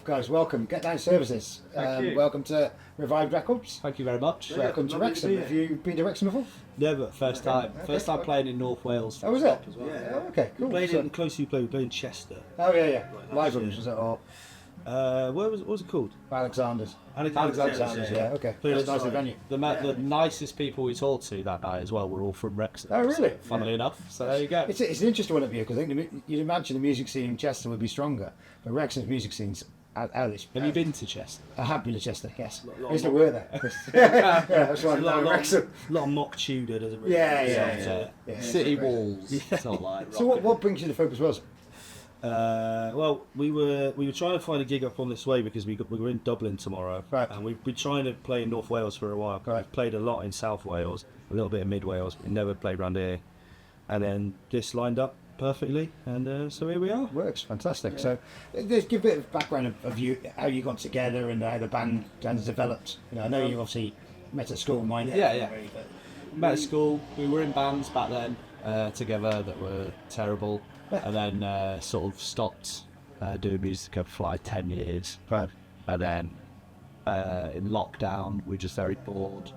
guys, welcome. Getdown Services. Welcome to Revibed Records. Thank you very much. Welcome to Wrexham. Have you been to Wrexham before? Never, first time. First time playing in North Wales. Oh, was it? As well. Yeah. Oh, okay, cool. We played in Chester. Oh, yeah. Live rooms, was it? Or What was it called? Alexander's. Alexander's, yeah. Okay. That's Nice venue. The nicest people we talked to that night as well were all from Wrexham. Oh, really? So, funnily enough. So there you go. It's an interesting one of you because I think you'd imagine the music scene in Chester would be stronger, but Wrexham's music scene's out of this. Have you been to Chester? I have been to Chester, yes. I used to work there. That's why I'm down in Wrexham. A lot of mock Tudor, doesn't it? Yeah. City walls. It's not like So what brings you to Focus Was? Well, we were trying to find a gig up on this way because we were in Dublin tomorrow, right. And we've been trying to play in North Wales for a while. Right. We've played a lot in South Wales, a little bit in Mid Wales, but we never played around here. And then this lined up perfectly, and so here we are. Works fantastic. Yeah. So, just give a bit of background of you, how you got together, and how the band has developed. You know, I know you obviously met at school, mine. Yeah. Met at school. We were in bands back then together that were terrible. And then sort of stopped doing music for like 10 years. Right. And then in lockdown, we were just very bored,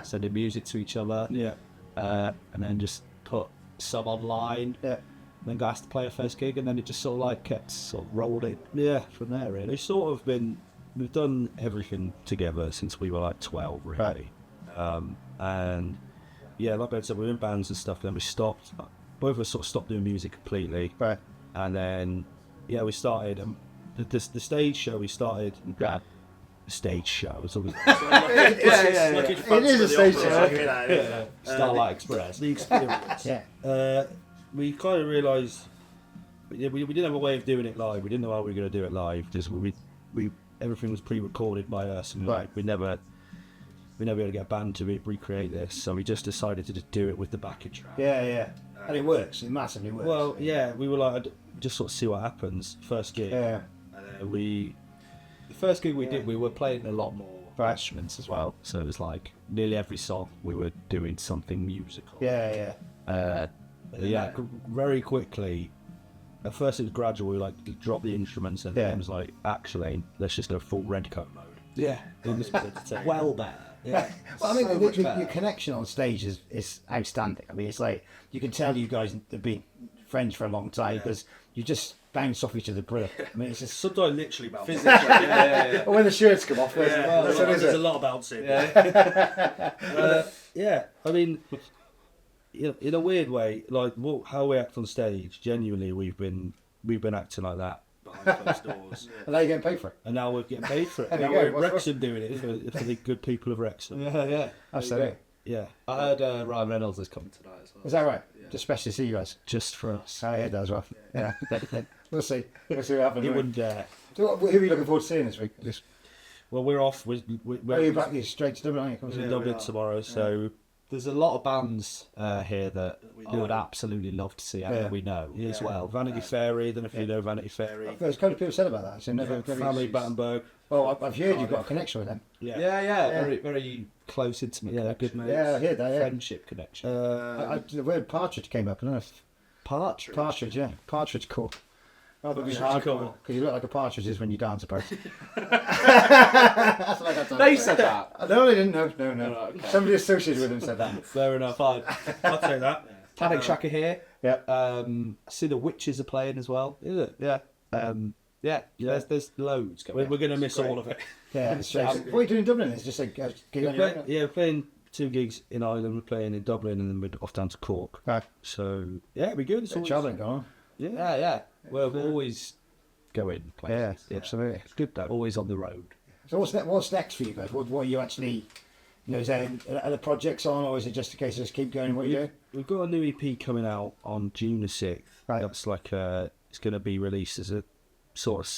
sending music to each other. Yeah. And then just put some online. Yeah. Then got asked to play our first gig, and then it just sort of like kept sort of rolling. Yeah, from there really. We've done everything together since we were like 12, really. Right. And yeah, like I said, we were in bands and stuff, then we stopped. Both of us sort of stopped doing music completely. Right. And then, yeah, we started the stage show. We started the stage show. It's always It is a stage show. Starlight Express. The experience. Yeah. We kind of realised we didn't have a way of doing it live. We didn't know how we were going to do it live. Just we everything was pre-recorded by us, and right. we never be able to get a band to recreate this. So we just decided to just do it with the backing track. Yeah. And it works. It massively works. Well, yeah, we were like, just sort of see what happens. First gig. Yeah. And the first gig we did, we were playing a lot more instruments as well. So it was like nearly every song we were doing something musical. Yeah. Very quickly. At first it was gradual. We like dropped the instruments, and then it was like, actually, let's just go full Redcoat mode. Yeah. Well better. Yeah. Well, I mean, your connection on stage is outstanding. I mean, it's like you can tell you guys have been friends for a long time because you just bounce off each other. Brilliant. I mean, it's just sometimes literally bouncing. Yeah. When the shirts come off, there's a lot of bouncing. Yeah. I mean, in a weird way, like how we act on stage. Genuinely, we've been acting like that. Closed doors. And now you're getting paid for it. And now we're getting paid for it. Now we're Wrexham doing it for the good people of Wrexham. Yeah. Absolutely. Yeah. I heard Ryan Reynolds is coming tonight as well. Is that right? Yeah. Just especially to see you guys. Just for us. I heard that as well. Yeah. We'll see. We'll see what happens. You wouldn't dare. So who are you looking forward to seeing this week? Well, we're off. You're back straight to Dublin, aren't you? Dublin tomorrow, so there's a lot of bands here that we would absolutely love to see, and we know as well. Vanity Fairy, I don't know if you know Vanity Fairy. There's kind of people said about that. So Family Battenberg. Well, I've heard you've got a connection with them. Yeah. Very, very close, intimate connection. Good mates. Yeah, I heard that, Friendship connection. The word partridge came up, I don't know if... Partridge? Partridge, yeah. Partridge cool. Oh, but hardcore. Because you look like a partridge is when you dance about. That's what I got to They said that? No, they didn't. No. Oh, okay. Somebody associated with them said that. Fair enough. I'll take that. Panic Shack are here. Yeah. I see the Witches are playing as well. Is it? Yeah. There's loads going. We're going to miss all of it. Yeah. What are you doing in Dublin? It's just a gig on your own? Yeah, we're playing 2 gigs in Ireland. We're playing in Dublin, and then we're off down to Cork. Right. So yeah, we're good. It's travelling going on. Yeah. We're always going places. Yeah, absolutely. It's good though. Always on the road. So what's next for you guys? What are you actually? Is there other projects on, or is it just a case of just keep going what you do? We've got a new EP coming out on June the 6th. Right. That's like it's going to be released as a sort of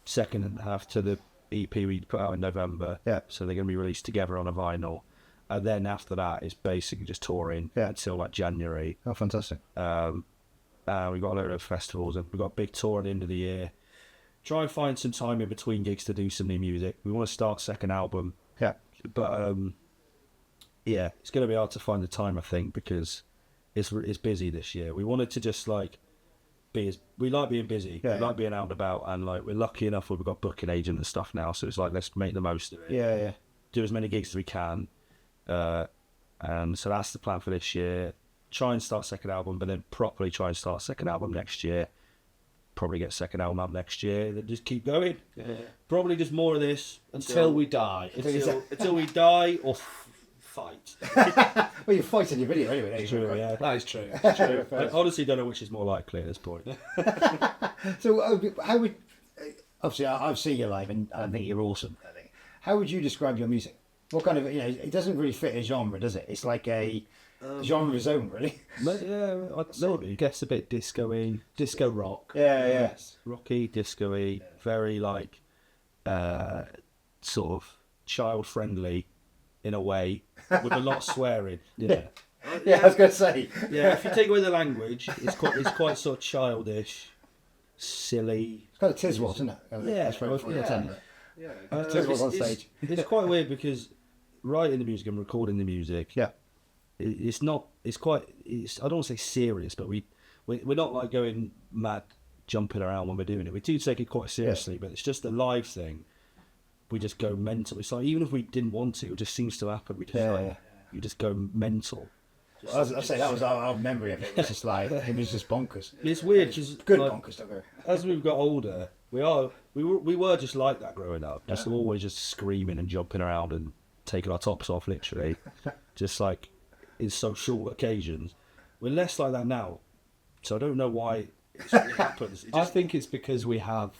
second half to the EP we put out in November. Yeah. So they're going to be released together on a vinyl, and then after that it's basically just touring until like January. Oh, fantastic. We've got a load of festivals, and we've got a big tour at the end of the year. Try and find some time in between gigs to do some new music. We want to start second album. Yeah. But it's going to be hard to find the time, I think, because it's busy this year. We wanted to just like we like being busy. Yeah. We like being out and about, and like we're lucky enough we've got booking agent and stuff now. So it's like let's make the most of it. Yeah. Do as many gigs as we can. And so that's the plan for this year. Try and start second album, but then properly try and start second album next year. Probably get second album up next year. Then just keep going. Yeah. Probably just more of this Until we die. until we die or fight. Well, you're fighting your video anyway. It's true, yeah. That is true. I honestly don't know which is more likely at this point. So how would obviously I've seen you live and I think you're awesome. I think. How would you describe your music? What kind of it doesn't really fit a genre, does it? It's like a genre of its own, really. Yeah, I'd say it gets a bit disco-y, disco rock. Yeah. Rocky, disco-y, very like sort of child-friendly in a way, with a lot of swearing. Yeah. Yeah, I was going to say. Yeah, if you take away the language, it's quite sort of childish, silly. It's kind of Tiswas, isn't it? Yeah, That's right. Yeah. Tiswas on stage. It's quite weird because writing the music and recording the music, Yeah. it's I don't want to say serious, but we're not like going mad jumping around when we're doing it. We do take it quite seriously, but it's just a live thing. We just go mental. It's like even if we didn't want to, it just seems to happen. We just you just go mental. I say that was our memory of it. It was just like it was just bonkers. It's weird because Good bonkers, don't worry. as we've got older, we were just like that growing up. Just always just screaming and jumping around and taking our tops off, literally, just like in social occasions. We're less like that now, so I don't know why it happens. I think it's because we have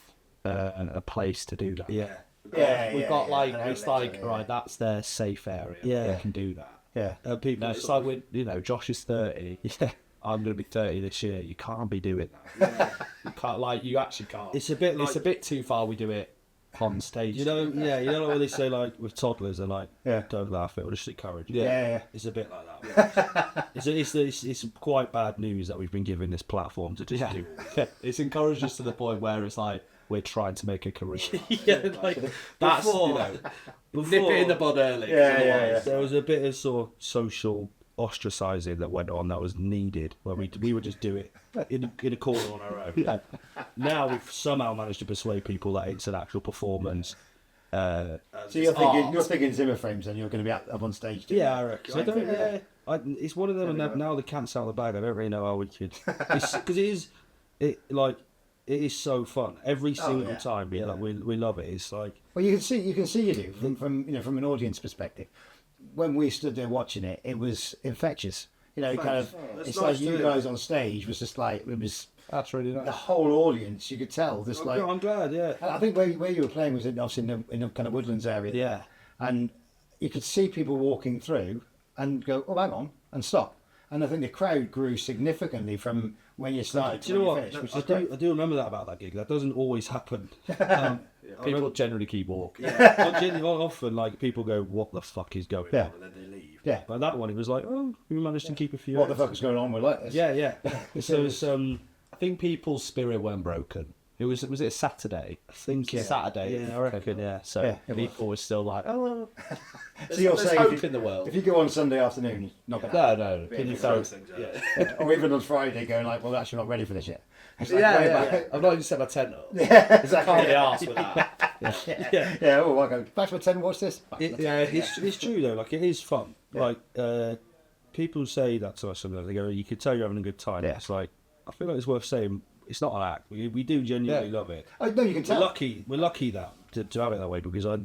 a place to do that. Yeah. We've got like, an it's outlet, like, yeah. right, that's their safe area. Yeah. They can do that. Yeah. People. No, it's like when, Josh is 30. Yeah. I'm going to be 30 this year. You can't be doing that. You can't, you actually can't. It's a bit like It's a bit too far. We do it on stage. you know what they say like with toddlers, they're like, Yeah. don't laugh, it will just encourage. Yeah. It's a bit like that. It's quite bad news that we've been given this platform to just do. It's encouraged us to the point where it's like we're trying to make a career. Yeah, like That's before, nip it in the bud early. Yeah. there was a bit of sort of social ostracizing that went on that was needed, where we would just do it in a corner on our own. Yeah. Now we've somehow managed to persuade people that it's an actual performance. So you're thinking Zimmer frames, and you're going to be up on stage. Yeah, I reckon. It's one of them, and now the cat's out of the bag. I don't really know how we could, because it is so fun every single time. Yeah, like we love it. It's like, Well, you can see you do from an audience perspective. When we stood there watching it, it was infectious. It's like you guys on stage was just like it was. That's really The nice. whole audience, you could tell, just like. I'm glad. Yeah, I think where you were playing was in the kind of Woodlands area. yeah. And you could see people walking through and go, oh, hang on, and stop. And I think the crowd grew significantly from when you started Do you know to what? when you finished, which is great. I do remember that about that gig. That doesn't always happen. People generally keep walking. Often, like people go, "What the fuck is going Yeah. on?" and then they leave. Yeah. But that one, it was like, "Oh, we managed to keep a few." What the fuck is going on with like this? Yeah. So it's I think people's spirit weren't broken. Was it a Saturday? I think Saturday. Yeah, I reckon. Yeah. So Yeah, it people were still like, oh, So you're there's saying hope if in the world. you go on Sunday afternoon, not going to No. Can you throw things out? or even on Friday going like, well, actually not ready for this yet. It's like, I've not even set my tent up. Yeah, exactly. Can't be arsed with that. Yeah, oh, I go back to my tent and watch this. It's true though. Like it is fun. Yeah. Like people say that to us sometimes. They go, "You can tell you're having a good time." Yeah. It's like I feel like it's worth saying. It's not an act. We do genuinely love it. Oh, no, you can We're tell. lucky that to have it that way because a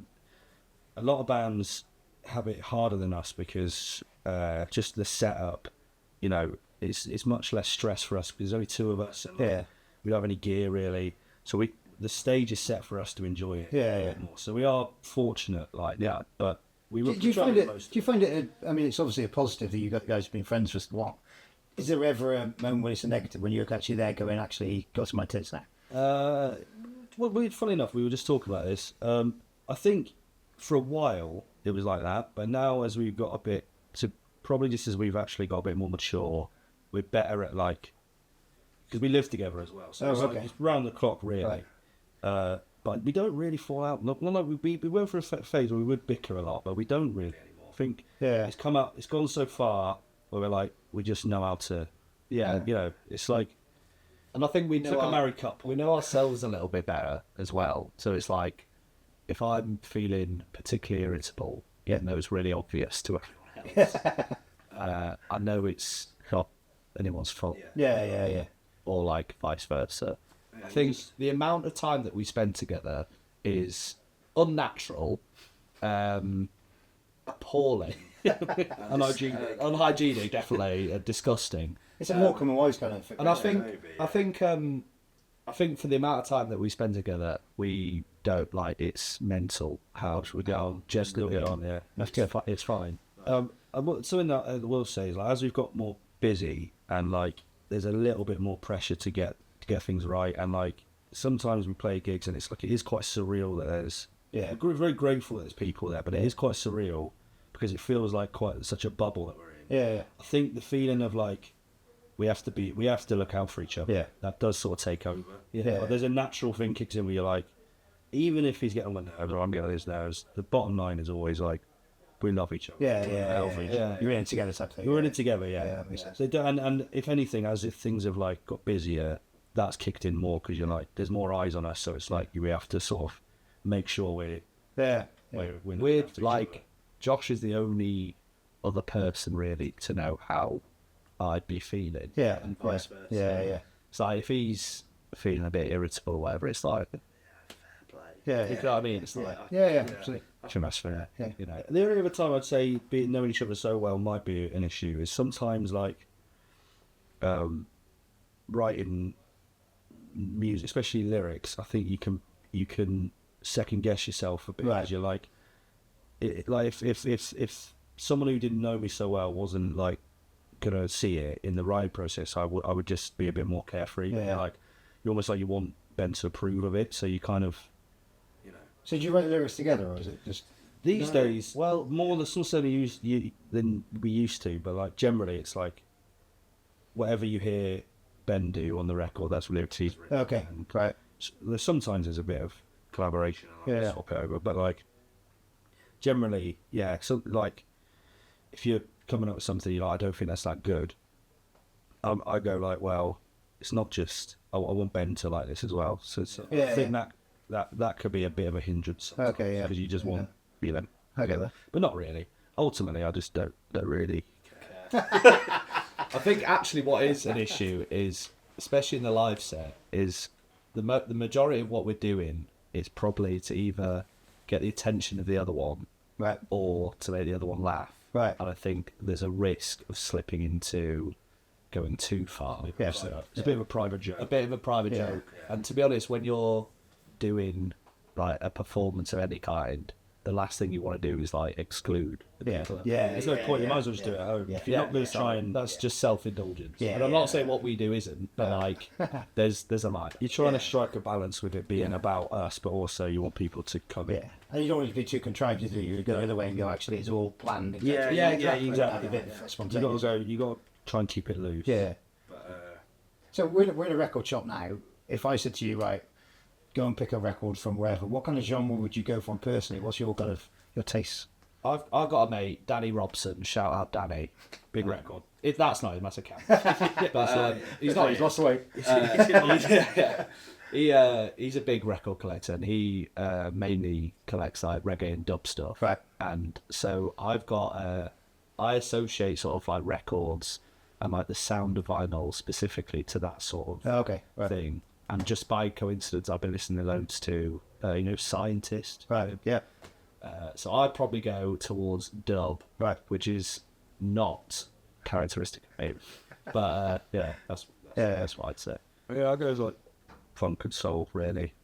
lot of bands have it harder than us because just the setup, it's much less stress for us because there's only two of us. And we don't have any gear really, so the stage is set for us to enjoy it. Yeah, a lot more. So we are fortunate, but we Do you find it? Do you find it? I mean, it's obviously a positive that you guys have been friends for a while. Is there ever a moment when it's a negative when you're actually there going, actually got to my tits now? Well, funny enough, we were just talking about this. I think for a while it was like that, but now as we've got a bit, so probably just as we've actually got a bit more mature, we're better at because we live together as well. So it's round the clock really. Right. But we don't really fall out. No, we went for a phase where we would bicker a lot, but we don't really anymore. I think it's gone so far where we're like, we just know how to, it's like, And I think we It's know like a married couple. we know ourselves a little bit better as well. So it's like, if I'm feeling particularly irritable, yeah, no, it's really obvious to everyone else. I know it's not anyone's fault. Yeah. Or like vice versa. I think the amount of time that we spend together is unnatural, appalling, unhygienic, definitely, disgusting. It's a Morecambe and Wise kind of. And I think for the amount of time that we spend together, we don't like. It's mental how we get on. Just get on. Yeah, it's fine. Something that I will say is, like, as we've got more busy and like there's a little bit more pressure to get things right, and like sometimes we play gigs and it's like it is quite surreal that there's we're very grateful that there's people there, but it is quite surreal because it feels like quite such a bubble that we're in. Yeah. I think the feeling of like we have to look out for each other. Yeah. That does sort of take over. Yeah. But there's a natural thing kicks in where you're like, even if he's getting on my nerves or I'm getting on his nerves, the bottom line is always like, we love each other. Yeah. You're in it together, type thing. You're in it together, Yeah, yeah. that makes sense. So and if anything, as if things have like got busier, that's kicked in more because you're like, there's more eyes on us. So it's like we have to sort of make sure we're like, Josh is the only other person really to know how I'd be feeling. Yeah. And vice versa. Yeah. So if he's feeling a bit irritable or whatever, it's like, Yeah. you know what I mean? It's like, Yeah. Absolutely. I think that's fair. Yeah. You know, the only other time I'd say knowing each other so well might be an issue is sometimes like writing music, especially lyrics. I think you can second guess yourself a bit because you're like, if someone who didn't know me so well wasn't like gonna see it in the writing process, I would just be a bit more carefree. Yeah. Like you almost like you want Ben to approve of it, so you kind of. So do you write the lyrics together, or is it just These days, well, more than we used to, but like generally it's like whatever you hear Ben do on the record, that's lyrics he's written. okay? Right. Sometimes there's a bit of collaboration, and I'll swap it over, but like generally, yeah. So like if you're coming up with something you're like, I don't think that's that good, I go like, well, it's not just I want Ben to like this as well. So I think that could be a bit of a hindrance. Okay, yeah. Because you just want, you know. I get that. But not really. Ultimately, I just don't really care. I think actually what is an issue is, especially in the live set, is the majority of what we're doing is probably to either get the attention of the other one, Right. or to make the other one laugh. Right. And I think there's a risk of slipping into going too far. Yeah. So it's a bit of a private joke. A bit of a private joke. And to be honest, when you're doing like a performance of any kind, the last thing you want to do is like exclude the people. There's no point. You might as well just do it at home. If you're not going to try and that's just self-indulgence. And I'm not saying what we do isn't, but like there's a line. You're trying to strike a balance with it being about us, but also you want people to come in. And you don't want to be too contrived, do you? You go the other way and go, actually, it's all planned. Exactly. Have a bit of spontaneity. You got to try and keep it loose. Yeah. So we're in a record shop now. If I said to you, right, go and pick a record from wherever, what kind of genre would you go from personally? What's your kind of your taste? I've got a mate, Danny Robson. Shout out Danny, big record. If that's not him, that's a cat. But he's not. He's lost the weight. He's a big record collector, and he mainly collects like reggae and dub stuff. Right. And so I associate sort of like records and like the sound of vinyl specifically to that sort of thing. And just by coincidence, I've been listening loads to, Scientist. Right. Yeah. So I'd probably go towards dub, which is not characteristic of me. But that's what I'd say. Yeah, I go like funk and soul. Really,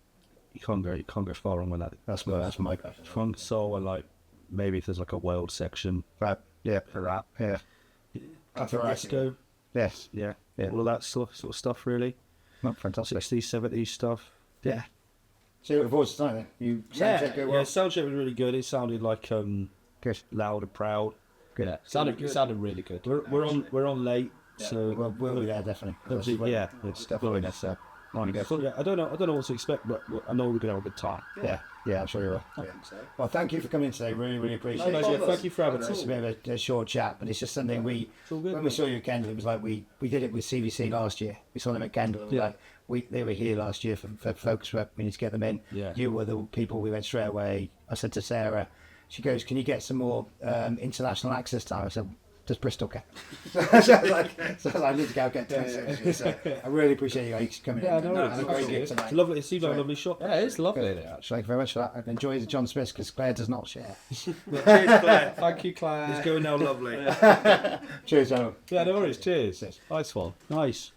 you can't go far wrong with that. That's my preference. Funk, soul, and like maybe if there's like a world section. Right. Yeah. For rap. Yeah. Disco. Yes. Yeah. All of that sort of stuff, really. Fantastic. 60s, 70s stuff. Yeah. So your voice tonight then? You sound check go well? Yeah, sound check was really good. It sounded like loud and proud. Good. Yeah, it sounded really good. We're on late, so we'll be there definitely. yeah, It's definitely necessary. Yeah, I don't know what to expect, but I know we're gonna have a good time. Yeah, I'm sure you will. Yeah. Well, thank you for coming today. Really, really appreciate it. Thank you for having It's us. a bit of a short chat, but it's just something when we saw you at Kendal, it was like we did it with CVC last year. We saw them at Kendal. And they were here last year for Focus Rep. We need to get them in. Yeah. You were the people. We went straight away. I said to Sarah, she goes, "Can you get some more international access time?" I said, "Does Bristol get?" so I need to go get Getdown. So I really appreciate you guys coming in. It's a great gig tonight. It seems like a lovely shop. Yeah, it's lovely there, actually. Thank you very much for that. And enjoy the John Smith because Claire does not share. Cheers, Claire. Thank you, Claire. It's going now lovely. Cheers, gentlemen. Yeah, no worries. Cheers. Nice one. Nice.